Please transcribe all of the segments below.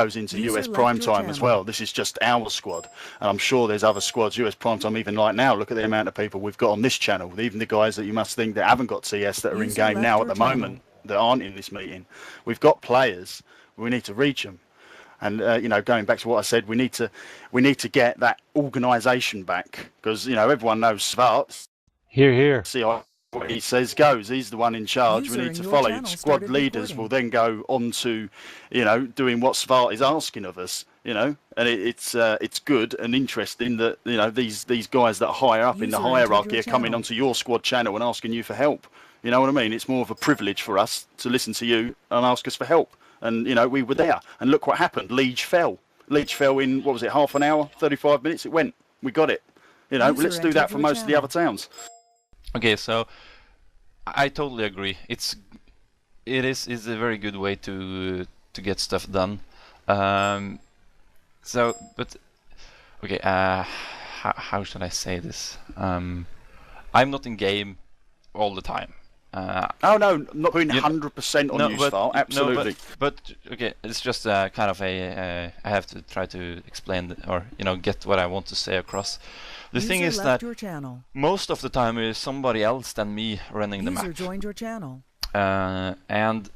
goes into US primetime as well. This is just our squad, and I'm sure there's other squads US primetime even right now. Look at the amount of people we've got on this channel, even the guys that you must think that haven't got TS that are in game now at the moment that aren't in this meeting. We've got players, we need to reach them. And you know, going back to what I said, we need to get that organisation back, because you know everyone knows Svart. Here. See what he says goes. He's the one in charge. We need to follow. Squad leaders will then go on to, you know, doing what Svart is asking of us. You know, and it's good and interesting that you know these guys that are higher up in the hierarchy are coming onto your squad channel and asking you for help. You know what I mean? It's more of a privilege for us to listen to you and ask us for help. And, you know, we were there. And look what happened. Liege fell. Liege fell in, what was it, half an hour, 35 minutes? It went. We got it. You know, let's do that for most of the other towns. Okay, so I totally agree. It is a very good way to get stuff done. So, but, okay, how should I say this? I'm not in game all the time. Oh no, not being 100% on you, Sval. Absolutely. No, but okay, it's just kind of I have to try to explain or you know get what I want to say across. The thing is that most of the time it is somebody else than me running the map. User joined your channel. And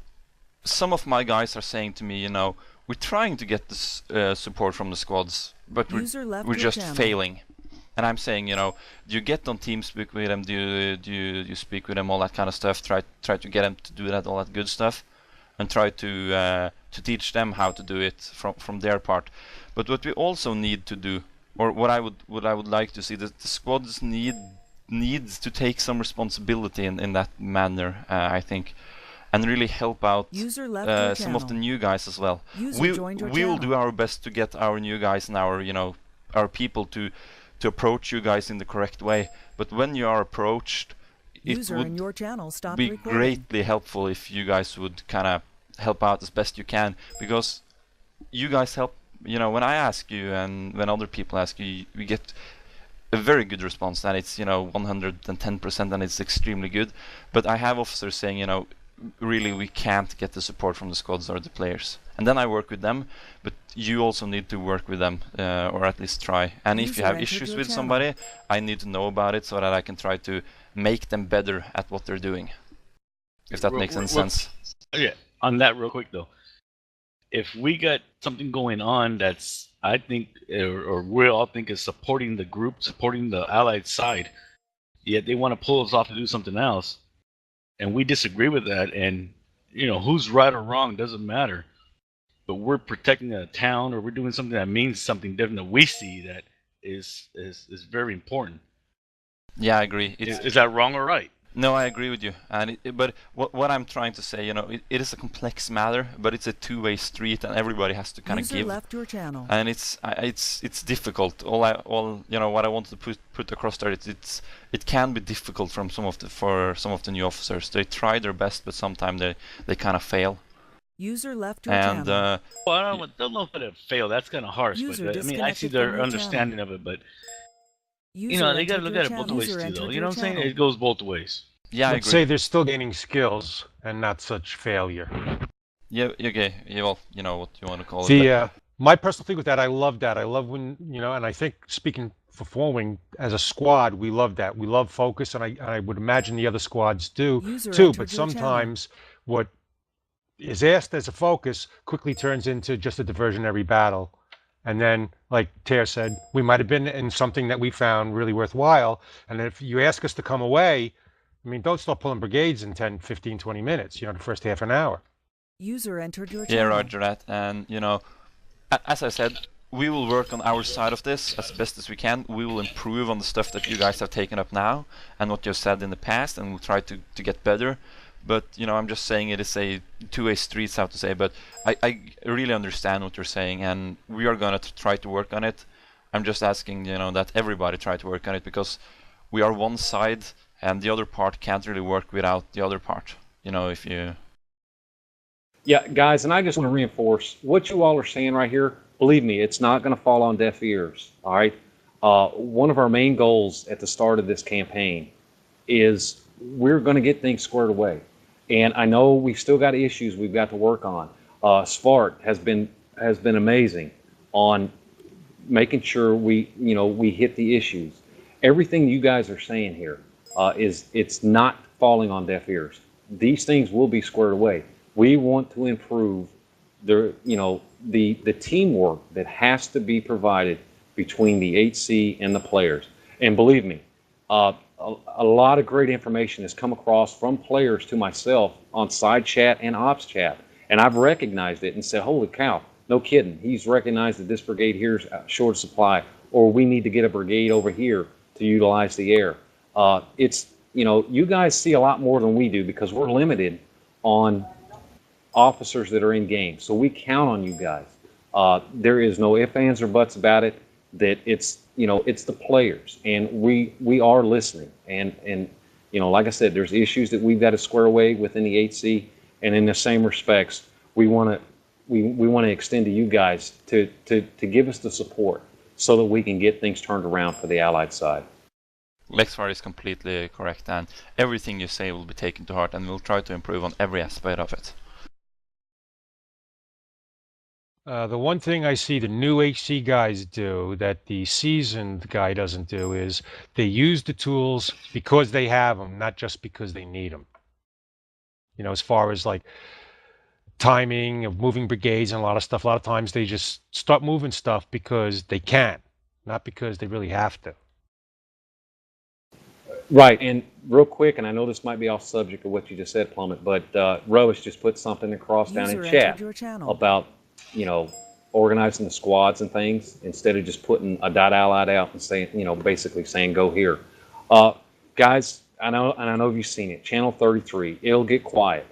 some of my guys are saying to me, you know, we're trying to get this support from the squads, but we're just failing. And I'm saying, you know, do you get on TeamSpeak with them? Do you speak with them? All that kind of stuff. Try to get them to do that, all that good stuff, and try to teach them how to do it from their part. But what we also need to do, or what I would like to see, that the squads needs to take some responsibility in that manner. I think, and really help out some of the new guys as well. We will do our best to get our new guys and our people to approach you guys in the correct way, but when you are approached, it would be greatly helpful if you guys would kind of help out as best you can, because you guys help. You know, when I ask you and when other people ask you, we get a very good response, and it's 110%, and it's extremely good. But I have officers saying, you know, really we can't get the support from the squads or the players, and then I work with them, but you also need to work with them, or at least try. And if you have issues with somebody, I need to know about it so that I can try to make them better at what they're doing, if that makes any sense. Yeah, on that real quick though, if we got something going on that's, I think, or we all think is supporting the group, supporting the allied side, yet they want to pull us off to do something else, and we disagree with that, and you know, who's right or wrong doesn't matter, but we're protecting a town, or we're doing something that means something different that we see that is very important. Yeah, I agree. Is that wrong or right? No, I agree with you. And but what I'm trying to say, you know, it is a complex matter, but it's a two-way street, and everybody has to kind of give. Left your channel. And it's difficult. All you know, what I want to put across there, it can be difficult for some of the new officers. They try their best, but sometimes they kind of fail. User left your channel. Well, I don't know if it fail. That's kind of harsh. But I mean, I see their understanding of it, but. You know, they got to look at it both ways too, though. You know what I'm saying? It goes both ways. Yeah, I agree. I'd say they're still gaining skills and not such failure. Yeah, okay. Yeah, well, you know what you want to call it. My personal thing with that, I love that. I love when, you know, and I think speaking for Four-Wing, as a squad, we love that. We love focus, and I would imagine the other squads do too. But sometimes what is asked as a focus quickly turns into just a diversionary battle. And then, like Ter said, we might have been in something that we found really worthwhile. And if you ask us to come away, I mean, don't start pulling brigades in 10, 15, 20 minutes, you know, the first half an hour. User entered your channel. Yeah, roger that. And, you know, as I said, we will work on our side of this as best as we can. We will improve on the stuff that you guys have taken up now and what you've said in the past, and we'll try to get better. But, you know, I'm just saying it is a two-way street, so to say. But I really understand what you're saying, and we are going to try to work on it. I'm just asking, you know, that everybody try to work on it, because we are one side, and the other part can't really work without the other part. You know, if you... Yeah, guys, and I just want to reinforce what you all are saying right here. Believe me, it's not going to fall on deaf ears, all right? One of our main goals at the start of this campaign is we're going to get things squared away. And I know we've still got issues we've got to work on. Svart has been has been amazing on making sure we hit the issues. Everything you guys are saying here it's not falling on deaf ears. These things will be squared away. We want to improve the teamwork that has to be provided between the HC and the players. And believe me, a lot of great information has come across from players to myself on side chat and ops chat, and I've recognized it and said, holy cow, no kidding. He's recognized that this brigade here is short of supply, or we need to get a brigade over here to utilize the air. You guys see a lot more than we do because we're limited on officers that are in game. So we count on you guys. There is no ifs, ands, or buts about it. That it's the players, and we are listening. And like I said, there's issues that we've got to square away within the HC, and in the same respects, we want to extend to you guys to give us the support so that we can get things turned around for the Allied side. Lexvar is completely correct, and everything you say will be taken to heart, and we'll try to improve on every aspect of it. The one thing I see the new HC guys do that the seasoned guy doesn't do is they use the tools because they have them, not just because they need them. As far as like timing of moving brigades and a lot of times they just start moving stuff because they can, not because they really have to. Right, and real quick, and I know this might be off subject of what you just said, Plummet, but Roas just put something across down in chat about organizing the squads and things instead of just putting a dot allied out and saying, basically saying go here. Guys, I know you've seen it. Channel 33, it'll get quiet,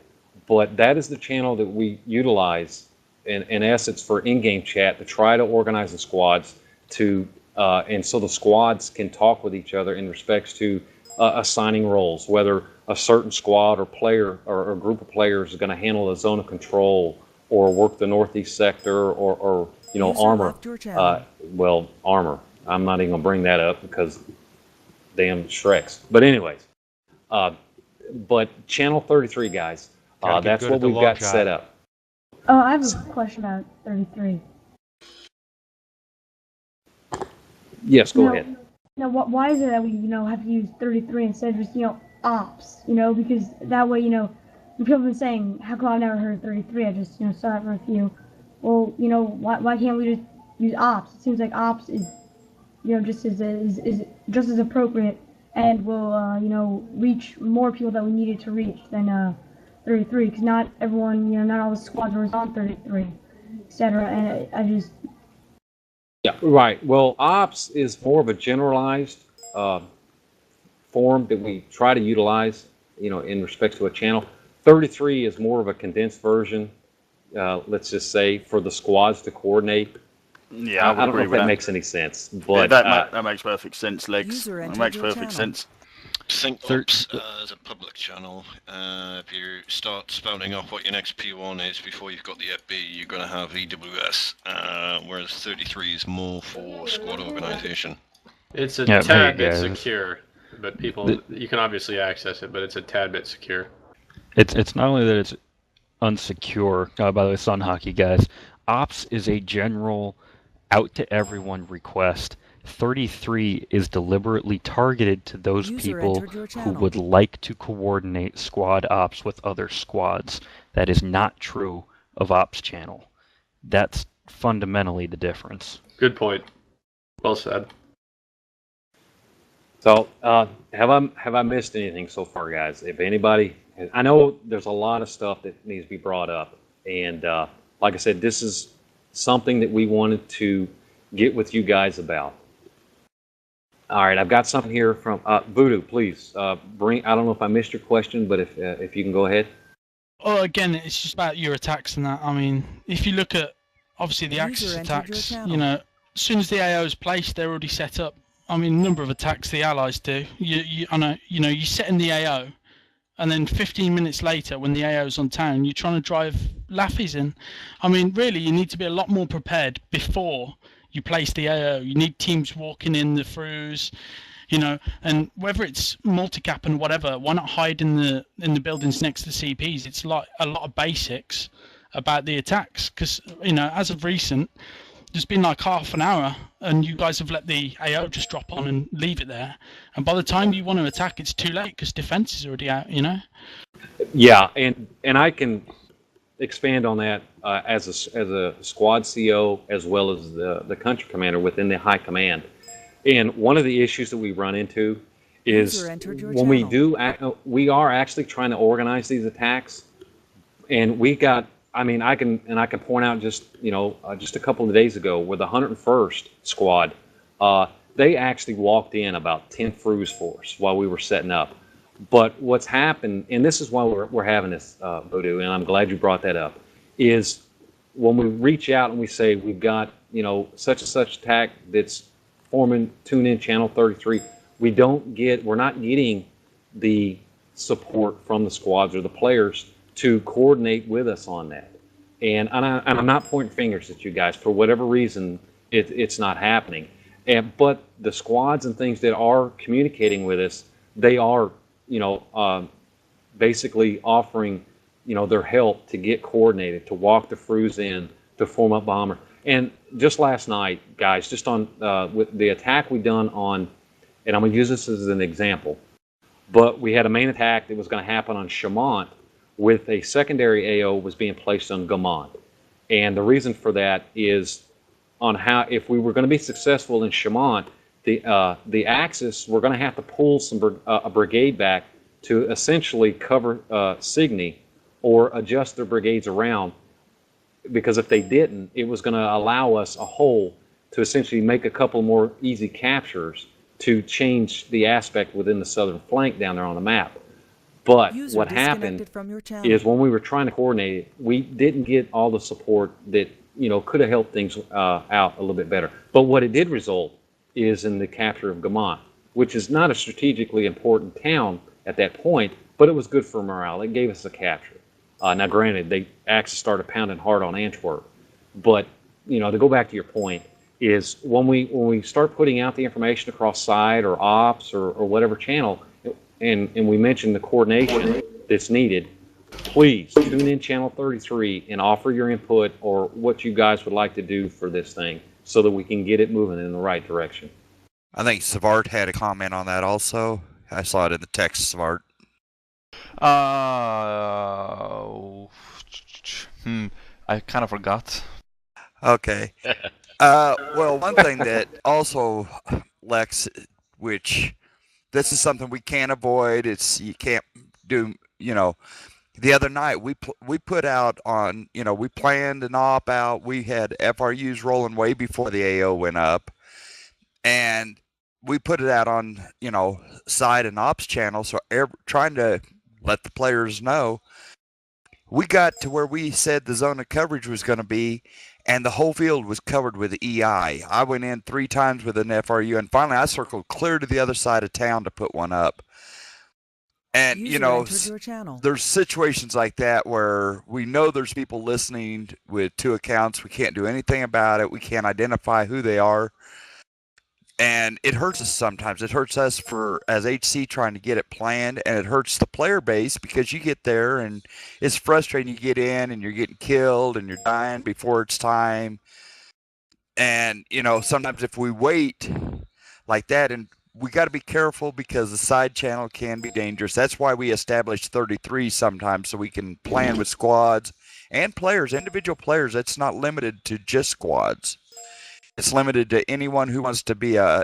but that is the channel that we utilize in essence for in-game chat to try to organize the squads and so the squads can talk with each other in respects to assigning roles, whether a certain squad or player or a group of players is going to handle a zone of control or work the northeast sector or armor. Armor. I'm not even going to bring that up because damn Shreks. But anyways, but Channel 33, guys, that's what we've got set up. Oh, I have a question about 33. Yes, go ahead. Now, why is it that we, have to use 33 instead of just, ops, because that way, people have been saying, how come I've never heard of 33? I just, saw it for a few. Well, why can't we just use ops? It seems like ops is, just as appropriate and will, reach more people that we needed to reach than 33, because not everyone, not all the squads were on 33, etc. And I just... Yeah, right. Well, ops is more of a generalized form that we try to utilize, in respect to a channel. 33 is more of a condensed version, let's just say, for the squads to coordinate. Yeah, I don't know if that makes any sense, but that makes perfect sense, Legs. That makes perfect sense. Sync Ops as a public channel. If you start spouting off what your next P1 is before you've got the FB, you're going to have EWS, whereas 33 is more for squad organization. It's a tad bit secure, but you can obviously access it, but it's a tad bit secure. It's not only that it's unsecure, by the way, Sun Hockey guys, Ops is a general out to everyone request. 33 is deliberately targeted to those people who would like to coordinate squad ops with other squads. That is not true of Ops channel. That's fundamentally the difference. Good point. Well said. So, have I missed anything so far, guys? If anybody, I know there's a lot of stuff that needs to be brought up, and like I said, this is something that we wanted to get with you guys about. All right, I've got something here from Voodoo. Please bring. I don't know if I missed your question, but if you can go ahead. Well, again, it's just about your attacks and that. I mean, if you look at obviously the Axis attacks, as soon as the AO is placed, they're already set up. I mean, a number of attacks the Allies do. I know, you set in the AO, and then 15 minutes later, when the AO's on town, you're trying to drive Laffies in. I mean, really, you need to be a lot more prepared before you place the AO. You need teams walking in the throughs, and whether it's multicap and whatever, why not hide in the buildings next to the CPs? It's like a lot of basics, about the attacks, because as of recent, there's been like half an hour, and you guys have let the AO just drop on and leave it there, and by the time you want to attack, it's too late because defense is already out. Yeah, and I can expand on that as a squad CO as well as the country commander within the high command. And one of the issues that we run into is when we are actually trying to organize these attacks, and we got. I mean, I can point out just a couple of days ago with the 101st squad, they actually walked in about 10 Frus for us while we were setting up. But what's happened, and this is why we're having this, Voodoo, and I'm glad you brought that up, is when we reach out and we say we've got such and such attack that's forming tune-in channel 33, we're not getting the support from the squads or the players to coordinate with us on that. And I'm not pointing fingers at you guys. For whatever reason, it's not happening. But the squads and things that are communicating with us, they are, basically offering, their help to get coordinated, to walk the Frus in, to form up bomber. And just last night, guys, just on with the attack we done on, and I'm going to use this as an example, but we had a main attack that was going to happen on Chamont, with a secondary AO was being placed on Gamont. And the reason for that is on how, if we were going to be successful in Chamont, the Axis, we're going to have to pull a brigade back to essentially cover Signy or adjust their brigades around, because if they didn't, it was going to allow us a hole to essentially make a couple more easy captures to change the aspect within the southern flank down there on the map. But what happened is when we were trying to coordinate it, we didn't get all the support that could have helped things out a little bit better. But what it did result is in the capture of Gamont, which is not a strategically important town at that point, but it was good for morale. It gave us a capture. Now, granted, they actually started pounding hard on Antwerp, but to go back to your point, is when we start putting out the information across side or ops or whatever channel. And we mentioned the coordination that's needed. Please tune in channel 33 and offer your input or what you guys would like to do for this thing so that we can get it moving in the right direction. I think Savart had a comment on that also. I saw it in the text, Savart. I kind of forgot. Okay. Well, one thing that also, Lex, which... this is something we can't avoid. You can't do, the other night we put out on, we planned an op out. We had FRUs rolling way before the AO went up, and we put it out on, side and ops channel. So trying to let the players know, we got to where we said the zone of coverage was going to be, and the whole field was covered with EI. I went in 3 times with an FRU, and finally I circled clear to the other side of town to put one up. And, there's situations like that where we know there's people listening with 2 accounts. We can't do anything about it. We can't identify who they are. And it hurts us sometimes. It hurts us as HC trying to get it planned, and it hurts the player base because you get there and it's frustrating. You get in and you're getting killed and you're dying before it's time. And, sometimes if we wait like that, and we got to be careful because the side channel can be dangerous. That's why we establish 33 sometimes, so we can plan with squads and players, individual players. That's not limited to just squads. It's limited to anyone who wants to be a,